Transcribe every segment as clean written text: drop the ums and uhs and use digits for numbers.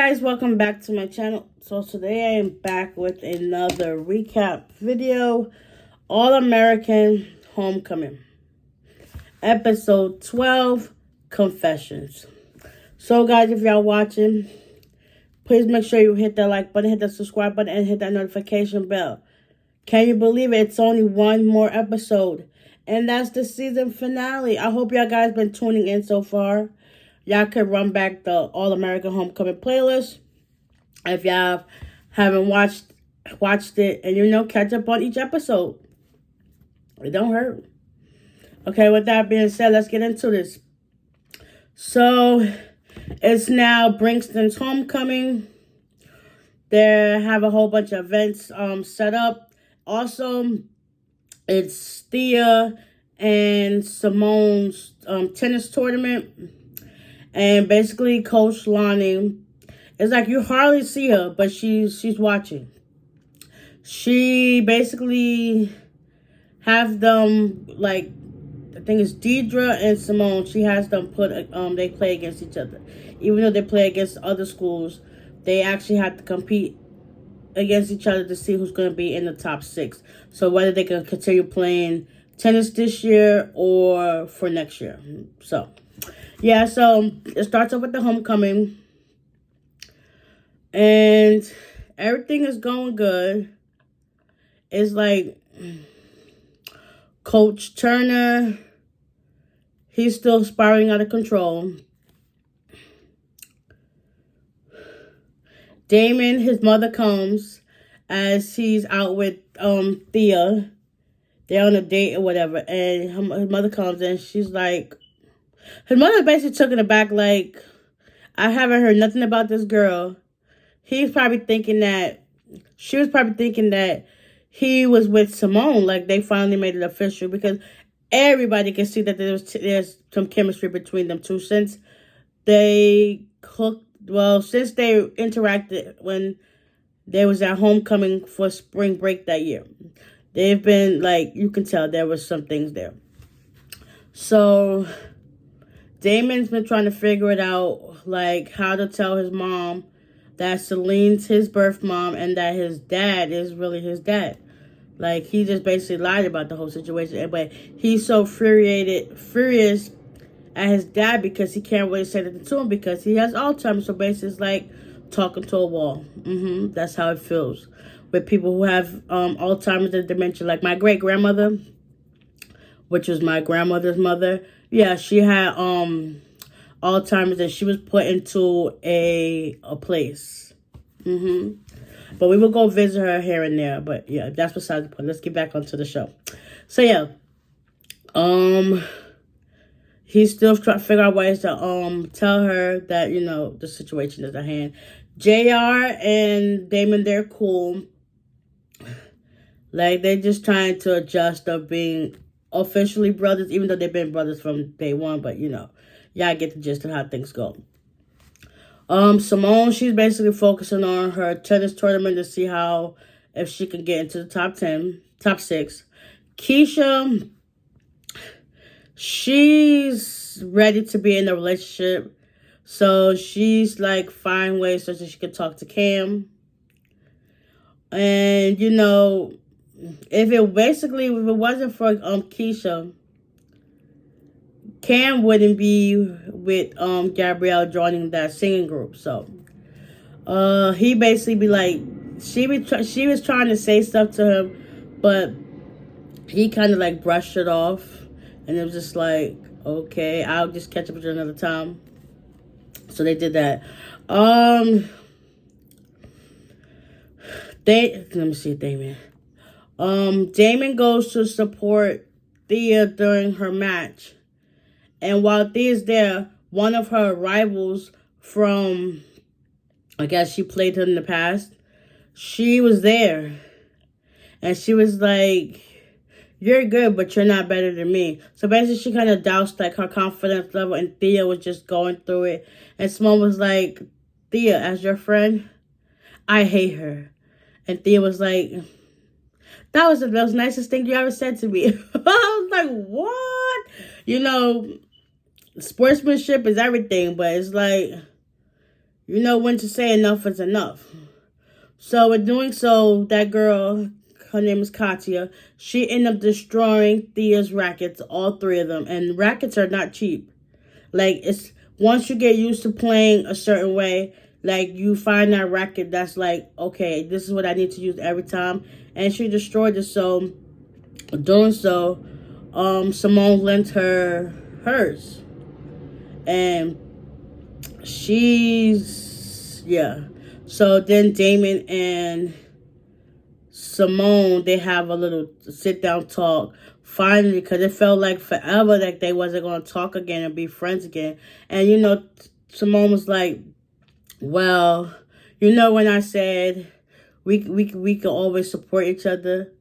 guys, welcome back to my channel. So today I am back with another recap video. All American Homecoming. Episode 12, Confessions. So guys, if y'all watching, please make sure you hit that like button, hit that subscribe button, and hit that notification bell. Can you believe it? It's only one more episode. And that's the season finale. I hope y'all guys been tuning in so far. Y'all could run back the All American Homecoming playlist if y'all haven't watched it, and catch up on each episode. It don't hurt. Okay, with that being said, let's get into this. So it's now Bringston's homecoming. They have a whole bunch of events set up. Also, it's Thea and Simone's tennis tournament. And basically, Coach Lonnie, it's like you hardly see her, but she's watching. She basically have them, like, I think it's Deidre and Simone. She has them they play against each other. Even though they play against other schools, they actually have to compete against each other to see who's going to be in the top 6. So whether they can continue playing tennis this year or for next year. So yeah, so it starts off with the homecoming. And everything is going good. It's like Coach Turner, he's still spiraling out of control. Damon, his mother comes as he's out with Thea. They're on a date or whatever. And his mother comes and she's like, his mother basically took it back, like, I haven't heard nothing about this girl. She was probably thinking that he was with Simone, like they finally made it official, because everybody can see that there's some chemistry between them two since they interacted when there was that homecoming for spring break that year. They've been, like, you can tell there was some things there. So Damon's been trying to figure it out, like, how to tell his mom that Celine's his birth mom and that his dad is really his dad. Like, he just basically lied about the whole situation. But he's so furious at his dad because he can't really say anything to him because he has Alzheimer's. So basically it's like talking to a wall. That's how it feels with people who have Alzheimer's and dementia. Like my great-grandmother, which was my grandmother's mother. Yeah, she had Alzheimer's and she was put into a place. But we will go visit her here and there. But yeah, that's besides the point. Let's get back onto the show. So yeah, he's still trying to figure out ways to tell her that the situation is at hand. JR and Damon, they're cool. Like, they're just trying to adjust of being officially brothers, even though they've been brothers from day one. But y'all get the gist of how things go. Simone, she's basically focusing on her tennis tournament to see if she can get into the top 6. Keisha, she's ready to be in a relationship. So she's like find ways so that she can talk to Cam. And if it wasn't for Keisha, Cam wouldn't be with Gabrielle joining that singing group. So he basically be like, she was trying to say stuff to him, but he kind of like brushed it off, and it was just like, okay, I'll just catch up with you another time. So they did that. Let me see, Damon. Damon goes to support Thea during her match. And while Thea's there, one of her rivals from, I guess she played her in the past, she was there. And she was like, you're good, but you're not better than me. So basically she kind of doused like her confidence level, and Thea was just going through it. And Simone was like, Thea, as your friend, I hate her. And Thea was like, that was the most nicest thing you ever said to me. I was like, what? Sportsmanship is everything, but it's like, you know when to say enough is enough. So in doing so, that girl, her name is Katya, she ended up destroying Thea's rackets, all three of them. And rackets are not cheap. Like, it's once you get used to playing a certain way, like, you find that racket that's like, okay, this is what I need to use every time. And she destroyed it. So doing so, Simone lent her hers. And yeah. So then Damon and Simone, they have a little sit down talk finally, because it felt like forever that they wasn't going to talk again and be friends again. And Simone was like, well, when I said we can always support each other,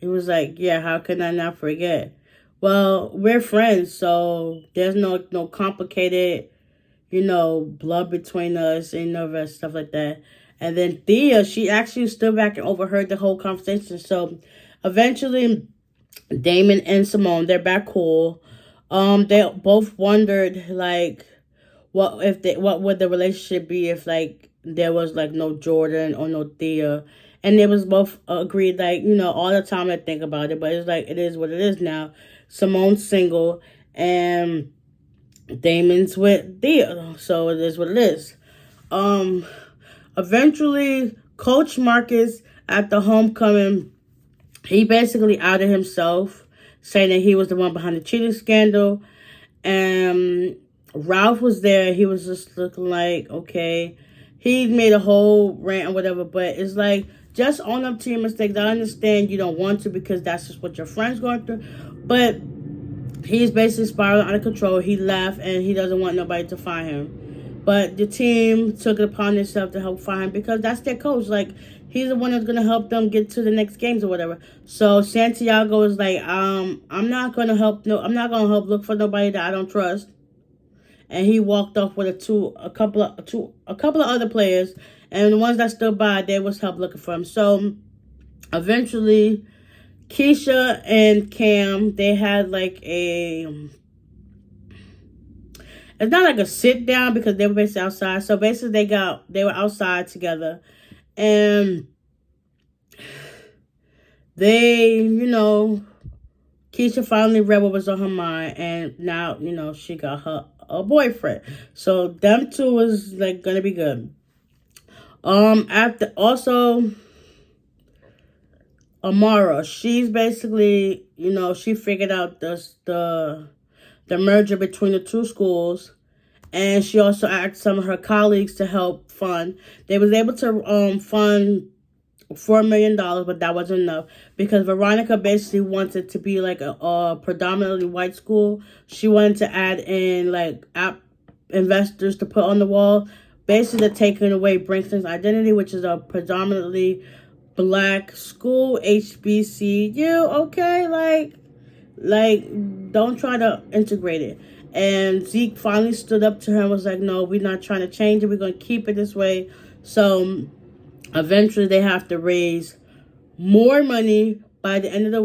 it was like, yeah, how can I not forget? Well, we're friends, so there's no complicated blood between us and stuff like that. And then Thea, she actually stood back and overheard the whole conversation. So eventually, Damon and Simone, they're back cool. They both wondered, like, what would the relationship be if, like, there was, like, no Jordan or no Thea. And they was both agreed, like, all the time I think about it, but it's like, it is what it is now. Simone's single and Damon's with Thea, so it is what it is. Eventually, Coach Marcus at the homecoming, he basically outed himself, saying that he was the one behind the cheating scandal. And Ralph was there. He was just looking like, okay. He made a whole rant or whatever, but it's like, just own up to your mistakes. I understand you don't want to because that's just what your friend's going through. But he's basically spiraling out of control. He left and he doesn't want nobody to find him. But the team took it upon themselves to help find him because that's their coach. Like, he's the one that's going to help them get to the next games or whatever. So Santiago is like, I'm not going to help look for nobody that I don't trust. And he walked off with a couple of other players, and the ones that stood by, they was help looking for him. So eventually, Keisha and Cam, they had like it's not like a sit down because they were basically outside. So basically they were outside together, and they, Keisha finally read what was on her mind, and now, she got a boyfriend. So them two was like gonna be good. After also Amara, she's basically, she figured out the merger between the two schools, and she also asked some of her colleagues to help fund. They was able to fund $4 million, but that wasn't enough because Veronica basically wanted to be like a predominantly white school. She wanted to add in like app investors to put on the wall, basically taking away Brinkton's identity, which is a predominantly black school, HBCU. Okay, like don't try to integrate it. And Zeke finally stood up to her and was like, no, we're not trying to change it. We're going to keep it this way. So eventually, they have to raise more money by the end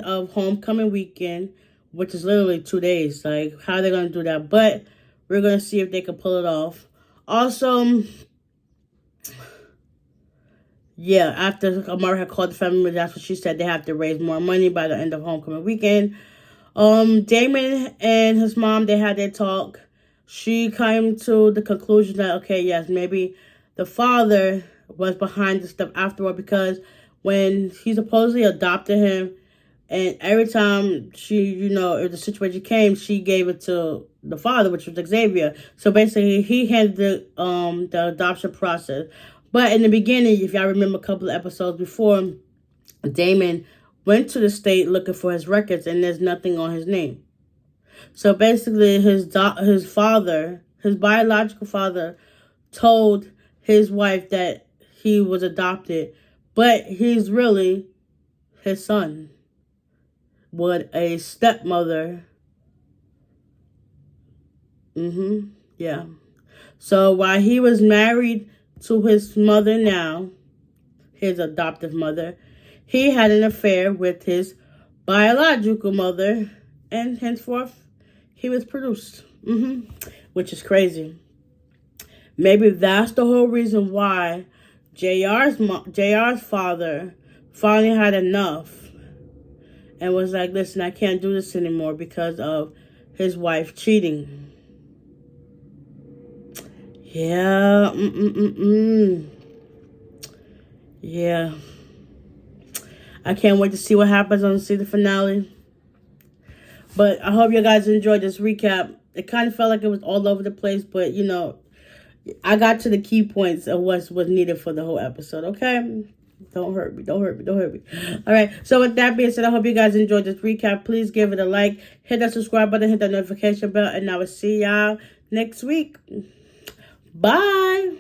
of homecoming weekend, which is literally 2 days. Like, how are they going to do that? But we're going to see if they can pull it off. Also, yeah, after Amara had called the family, that's what she said. They have to raise more money by the end of homecoming weekend. Damon and his mom, they had their talk. She came to the conclusion that, okay, yes, maybe the father was behind the stuff afterward, because when he supposedly adopted him, and every time she, if the situation came, she gave it to the father, which was Xavier. So basically, he handled the adoption process. But in the beginning, if y'all remember a couple of episodes before, Damon went to the state looking for his records, and there's nothing on his name. So basically, his father, his biological father, told his wife that he was adopted, but he's really his son with a stepmother. Yeah. So while he was married to his mother now, his adoptive mother, he had an affair with his biological mother, and henceforth, he was produced. Which is crazy. Maybe that's the whole reason why JR's father finally had enough and was like, listen, I can't do this anymore because of his wife cheating. Yeah. Yeah. I can't wait to see what happens on the season finale. But I hope you guys enjoyed this recap. It kind of felt like it was all over the place, but, you know, I got to the key points of what was needed for the whole episode, okay? Don't hurt me. All right. So with that being said, I hope you guys enjoyed this recap. Please give it a like. Hit that subscribe button. Hit that notification bell. And I will see y'all next week. Bye.